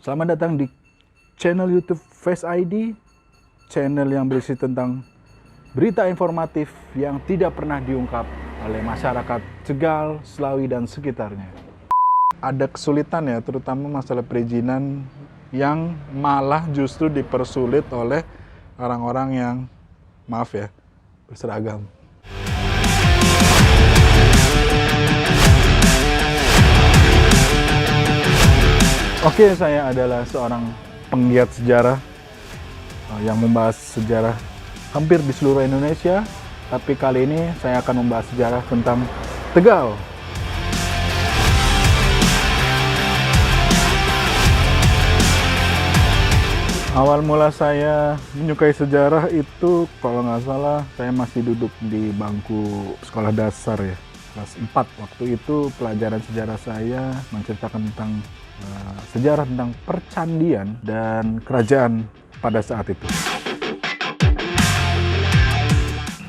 Selamat datang di channel YouTube Face ID, channel yang berisi tentang berita informatif yang tidak pernah diungkap oleh masyarakat Tegal, Slawi, dan sekitarnya. Ada kesulitan ya, terutama masalah perizinan yang malah justru dipersulit oleh orang-orang yang, maaf ya, berseragam. Oke, saya adalah seorang penggiat sejarah yang membahas sejarah hampir di seluruh Indonesia. Tapi kali ini saya akan membahas sejarah tentang Tegal. Awal mula saya menyukai sejarah itu, kalau nggak salah, saya masih duduk di bangku sekolah dasar ya, kelas 4. Waktu itu pelajaran sejarah saya menceritakan tentang sejarah tentang percandian dan kerajaan pada saat itu.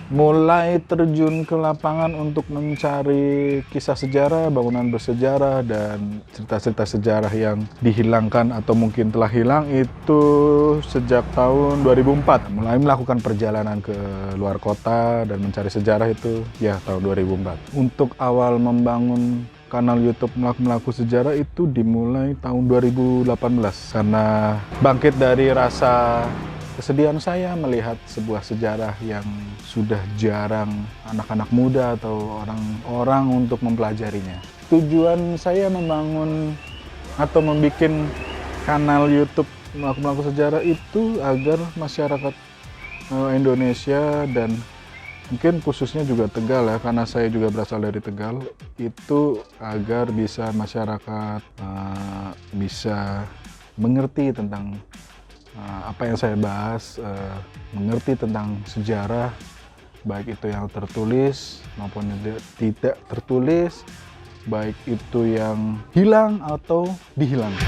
Mulai terjun ke lapangan untuk mencari kisah sejarah, bangunan bersejarah, dan cerita-cerita sejarah yang dihilangkan atau mungkin telah hilang itu sejak tahun 2004. Mulai melakukan perjalanan ke luar kota dan mencari sejarah itu ya tahun 2004. Untuk awal membangun kanal YouTube Melaku Sejarah itu dimulai tahun 2018 karena bangkit dari rasa kesedihan saya melihat sebuah sejarah yang sudah jarang anak-anak muda atau orang-orang untuk mempelajarinya. Tujuan saya membangun atau membuat kanal YouTube Melaku Sejarah itu agar masyarakat Indonesia dan mungkin khususnya juga Tegal ya, karena saya juga berasal dari Tegal, itu agar bisa masyarakat bisa mengerti tentang apa yang saya bahas, mengerti tentang sejarah, baik itu yang tertulis maupun yang tidak tertulis, baik itu yang hilang atau dihilangkan.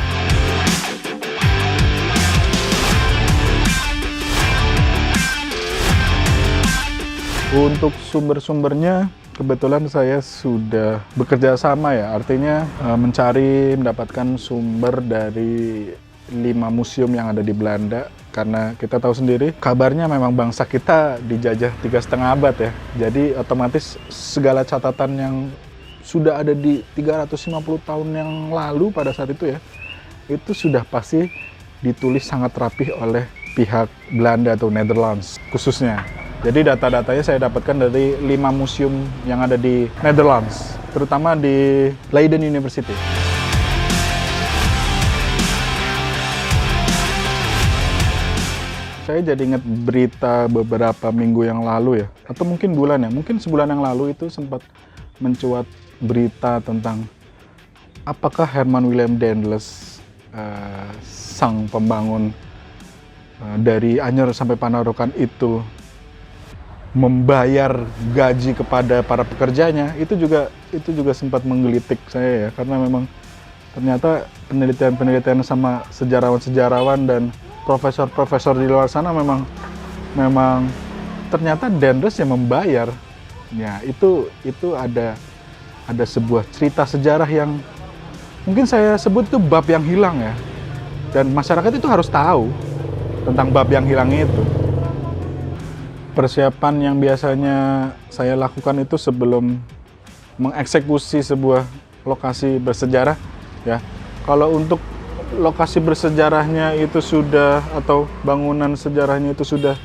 Untuk sumber-sumbernya, kebetulan saya sudah bekerja sama ya, artinya mendapatkan sumber dari 5 museum yang ada di Belanda, karena kita tahu sendiri kabarnya memang bangsa kita dijajah 3,5 abad ya, jadi otomatis segala catatan yang sudah ada di 350 tahun yang lalu pada saat itu ya, itu sudah pasti ditulis sangat rapih oleh pihak Belanda atau Netherlands khususnya. Jadi data-datanya saya dapatkan dari 5 museum yang ada di Netherlands, terutama di Leiden University. Saya jadi ingat berita beberapa minggu yang lalu ya, atau mungkin bulan ya, mungkin sebulan yang lalu itu sempat mencuat berita tentang apakah Herman Willem Daendels, sang pembangun dari Anyer sampai Panarukan itu membayar gaji kepada para pekerjanya. Itu juga sempat menggelitik saya ya, karena memang ternyata penelitian sama sejarawan-sejarawan dan profesor-profesor di luar sana memang ternyata Daendels yang membayar. Ya, itu ada sebuah cerita sejarah yang mungkin saya sebut itu bab yang hilang ya. Dan masyarakat itu harus tahu tentang bab yang hilang itu. Persiapan yang biasanya saya lakukan itu sebelum mengeksekusi sebuah lokasi bersejarah ya. Kalau untuk lokasi bersejarahnya itu sudah, atau bangunan sejarahnya itu sudah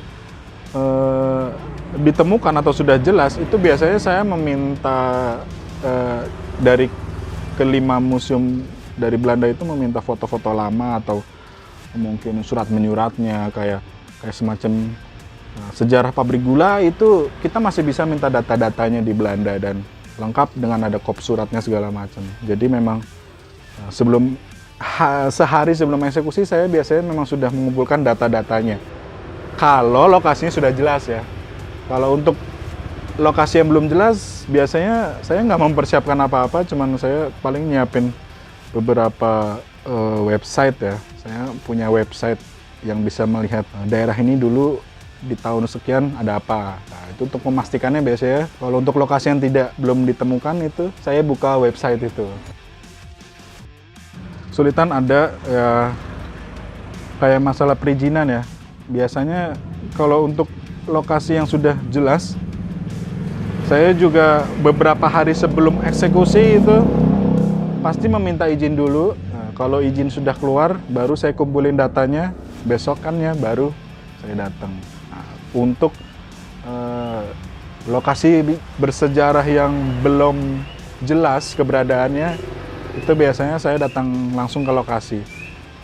ditemukan atau sudah jelas, itu biasanya saya meminta dari ke-5 museum dari Belanda itu meminta foto-foto lama atau mungkin surat menyuratnya, kayak semacam sejarah pabrik gula itu kita masih bisa minta data-datanya di Belanda dan lengkap dengan ada kop suratnya segala macam. Jadi memang sehari sebelum eksekusi saya biasanya memang sudah mengumpulkan data-datanya. Kalau lokasinya sudah jelas ya. Kalau untuk lokasi yang belum jelas, biasanya saya nggak mempersiapkan apa-apa, cuman saya paling nyiapin beberapa website ya. Saya punya website yang bisa melihat daerah ini dulu di tahun sekian ada apa. Nah, itu untuk memastikannya biasanya kalau untuk lokasi yang belum ditemukan itu saya buka website itu. Kesulitan ada ya, kayak masalah perizinan ya. Biasanya kalau untuk lokasi yang sudah jelas, saya juga beberapa hari sebelum eksekusi itu pasti meminta izin dulu. Nah, kalau izin sudah keluar, baru saya kumpulin datanya. Besokannya baru saya datang. Nah, untuk lokasi bersejarah yang belum jelas keberadaannya, itu biasanya saya datang langsung ke lokasi.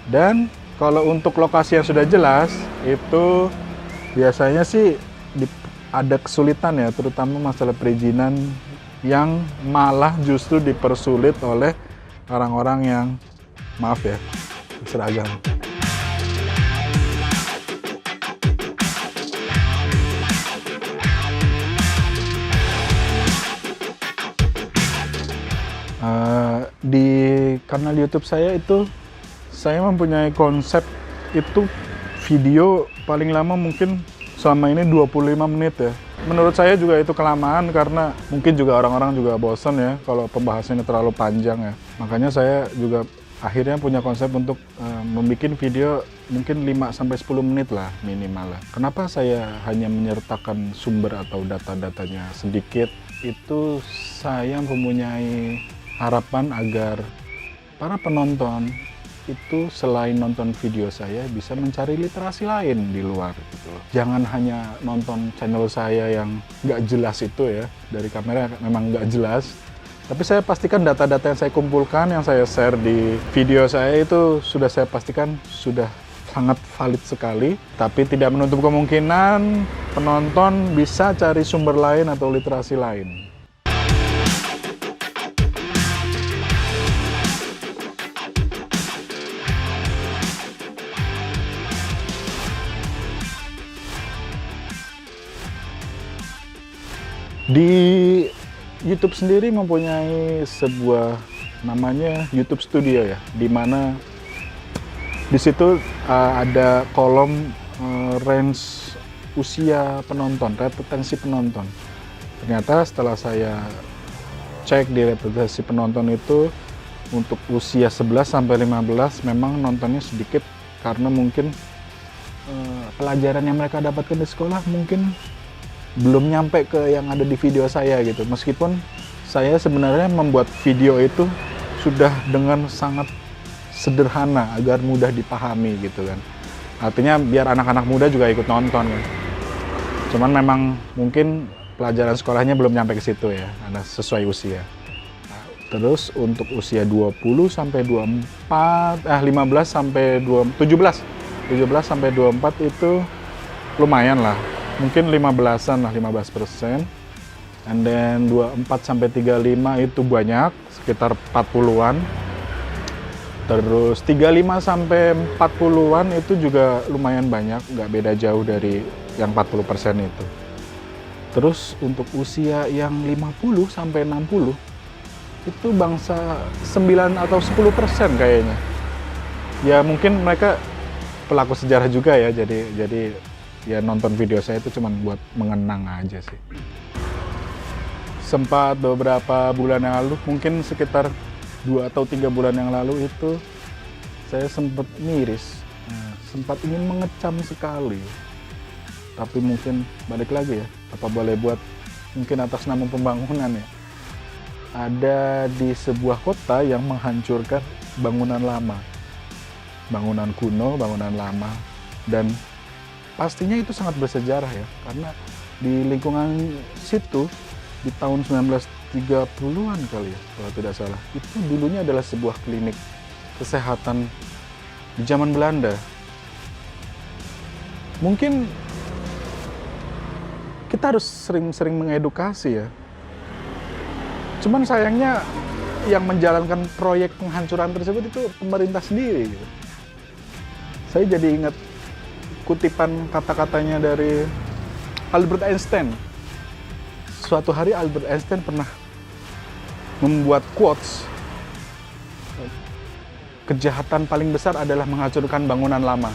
Dan kalau untuk lokasi yang sudah jelas, itu biasanya sih ada kesulitan ya, terutama masalah perizinan yang malah justru dipersulit oleh orang-orang yang, maaf ya, seragam. Di kanal YouTube saya itu, saya mempunyai konsep itu video paling lama mungkin selama ini 25 menit ya. Menurut saya juga itu kelamaan karena mungkin juga orang-orang juga bosan ya kalau pembahasannya terlalu panjang ya. Makanya saya juga akhirnya punya konsep untuk membuat video mungkin 5-10 menit lah minimal lah. Kenapa saya hanya menyertakan sumber atau data-datanya sedikit? Itu saya mempunyai harapan agar para penonton itu selain nonton video saya bisa mencari literasi lain di luar gitu loh. Jangan hanya nonton channel saya yang nggak jelas itu ya, dari kamera memang nggak jelas. Tapi saya pastikan data-data yang saya kumpulkan, yang saya share di video saya itu sudah saya pastikan sudah sangat valid sekali. Tapi tidak menutup kemungkinan penonton bisa cari sumber lain atau literasi lain. Di YouTube sendiri mempunyai sebuah namanya YouTube Studio ya, di mana di situ ada kolom range usia penonton, retensi penonton. Ternyata setelah saya cek di retensi penonton itu untuk usia 11 sampai 15 memang nontonnya sedikit karena mungkin pelajaran yang mereka dapatkan di sekolah mungkin belum nyampe ke yang ada di video saya gitu. Meskipun saya sebenarnya membuat video itu sudah dengan sangat sederhana agar mudah dipahami gitu kan. Artinya biar anak-anak muda juga ikut nonton kan. Cuman memang mungkin pelajaran sekolahnya belum nyampe ke situ ya, ada sesuai usia. Nah, terus untuk usia 20 sampai 24, 15 sampai 17 sampai 24 itu lumayan lah. Mungkin 15-an lah, 15%. And then 24 sampai 35 itu banyak, sekitar 40-an. Terus 35 sampai 40-an itu juga lumayan banyak, nggak beda jauh dari yang 40% itu. Terus untuk usia yang 50 sampai 60 itu bangsa 9 atau 10% kayaknya. Ya mungkin mereka pelaku sejarah juga ya, jadi ya nonton video saya itu cuma buat mengenang aja sih. Sempat beberapa bulan yang lalu, mungkin sekitar 2 atau 3 bulan yang lalu itu saya sempat miris, sempat ingin mengecam sekali. Tapi mungkin balik lagi ya, apa boleh buat mungkin atas nama pembangunan ya. Ada di sebuah kota yang menghancurkan bangunan lama. Bangunan kuno, bangunan lama, dan pastinya itu sangat bersejarah ya, karena di lingkungan situ di tahun 1930-an kali ya, kalau tidak salah, itu dulunya adalah sebuah klinik kesehatan di zaman Belanda. Mungkin kita harus sering-sering mengedukasi ya. Cuman sayangnya yang menjalankan proyek penghancuran tersebut itu pemerintah sendiri gitu. Saya jadi ingat kutipan kata-katanya dari Albert Einstein. Suatu hari Albert Einstein pernah membuat quotes, kejahatan paling besar adalah menghancurkan bangunan lama.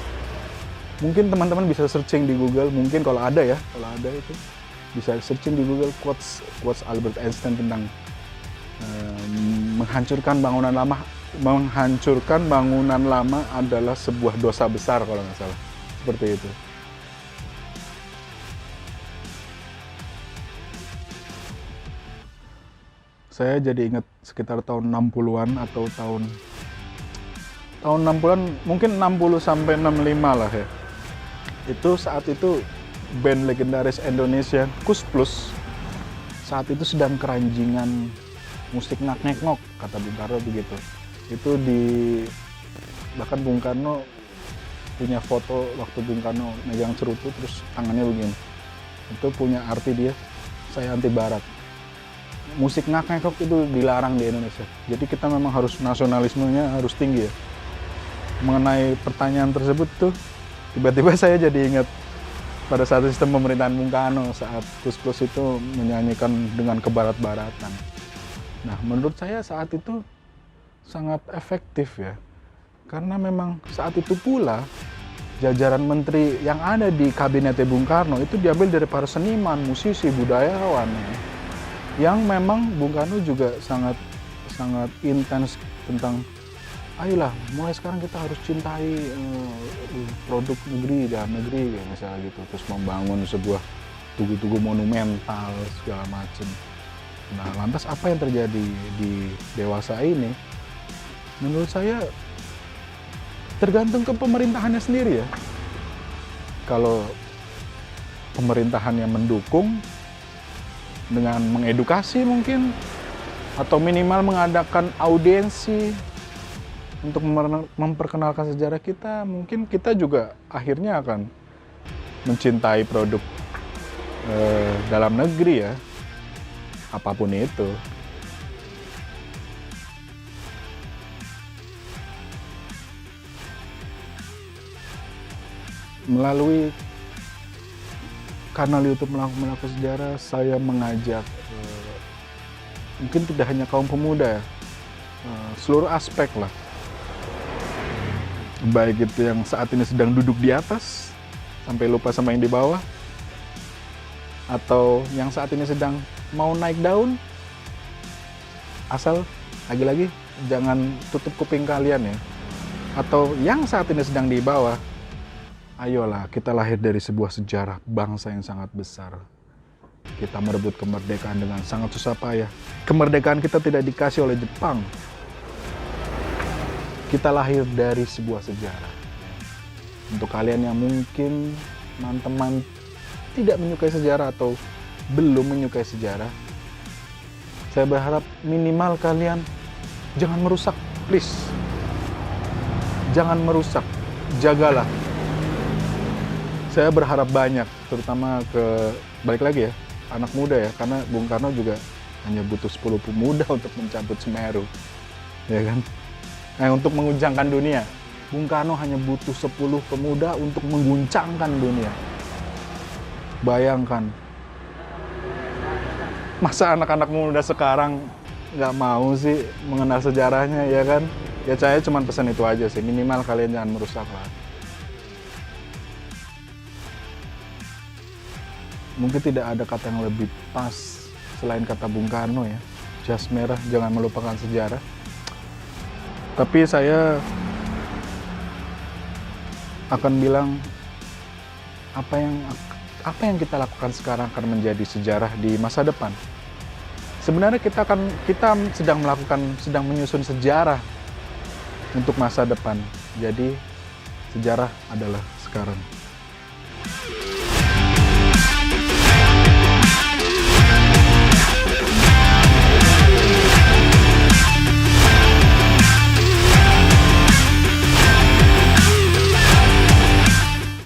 Mungkin teman-teman bisa searching di Google, mungkin kalau ada itu bisa searching di Google quotes Albert Einstein tentang menghancurkan bangunan lama menghancurkan bangunan lama adalah sebuah dosa besar kalau nggak salah. Seperti itu. Saya jadi ingat sekitar tahun 60-an atau tahun 60-an, mungkin 60 sampai 65 lah ya. Itu saat itu band legendaris Indonesia, Kus Plus, saat itu sedang keranjingan musik ngak-ngek-ngok, kata Bung Karno begitu. Itu bahkan Bung Karno punya foto waktu Bung Karno megang cerutu terus tangannya begini. Itu punya arti dia, saya anti barat. Musik ngak-ngekok itu dilarang di Indonesia. Jadi kita memang harus nasionalismenya harus tinggi ya. Mengenai pertanyaan tersebut tuh, tiba-tiba saya jadi ingat pada saat sistem pemerintahan Bung Karno saat Kus Plus itu menyanyikan dengan kebarat-baratan. Nah, menurut saya saat itu sangat efektif ya. Karena memang saat itu pula jajaran menteri yang ada di kabinet Bung Karno itu diambil dari para seniman, musisi, budayawan ya. Yang memang Bung Karno juga sangat intens tentang ayolah mulai sekarang kita harus cintai produk negeri dan negeri ya, misalnya gitu, terus membangun sebuah tugu-tugu monumental segala macam. Nah, lantas apa yang terjadi di dewasa ini? Menurut saya tergantung ke pemerintahannya sendiri ya. Kalau pemerintahannya mendukung dengan mengedukasi mungkin, atau minimal mengadakan audiensi untuk memperkenalkan sejarah kita, mungkin kita juga akhirnya akan mencintai produk dalam negeri ya, apapun itu. Melalui kanal YouTube Melaku Sejarah, saya mengajak mungkin tidak hanya kaum pemuda ya, seluruh aspek lah. Baik itu yang saat ini sedang duduk di atas, sampai lupa sama yang di bawah, atau yang saat ini sedang mau naik daun, asal lagi-lagi jangan tutup kuping kalian ya. Atau yang saat ini sedang di bawah, ayolah kita lahir dari sebuah sejarah bangsa yang sangat besar. Kita merebut kemerdekaan dengan sangat susah payah. Kemerdekaan kita tidak dikasih oleh Jepang. Kita lahir dari sebuah sejarah. Untuk kalian yang mungkin teman-teman tidak menyukai sejarah atau belum menyukai sejarah, saya berharap minimal kalian jangan merusak, please. Jangan merusak, jagalah. Saya berharap banyak, terutama balik lagi ya, anak muda ya, karena Bung Karno juga hanya butuh 10 pemuda untuk mencabut Semeru, ya kan? Untuk menguncangkan dunia, Bung Karno hanya butuh 10 pemuda untuk mengguncangkan dunia. Bayangkan, masa anak-anak muda sekarang nggak mau sih mengenal sejarahnya, ya kan? Ya saya cuma pesan itu aja sih, minimal kalian jangan merusak lah. Mungkin tidak ada kata yang lebih pas selain kata Bung Karno ya. Jas merah, jangan melupakan sejarah. Tapi saya akan bilang apa yang kita lakukan sekarang akan menjadi sejarah di masa depan. Sebenarnya kita sedang menyusun sejarah untuk masa depan. Jadi sejarah adalah sekarang.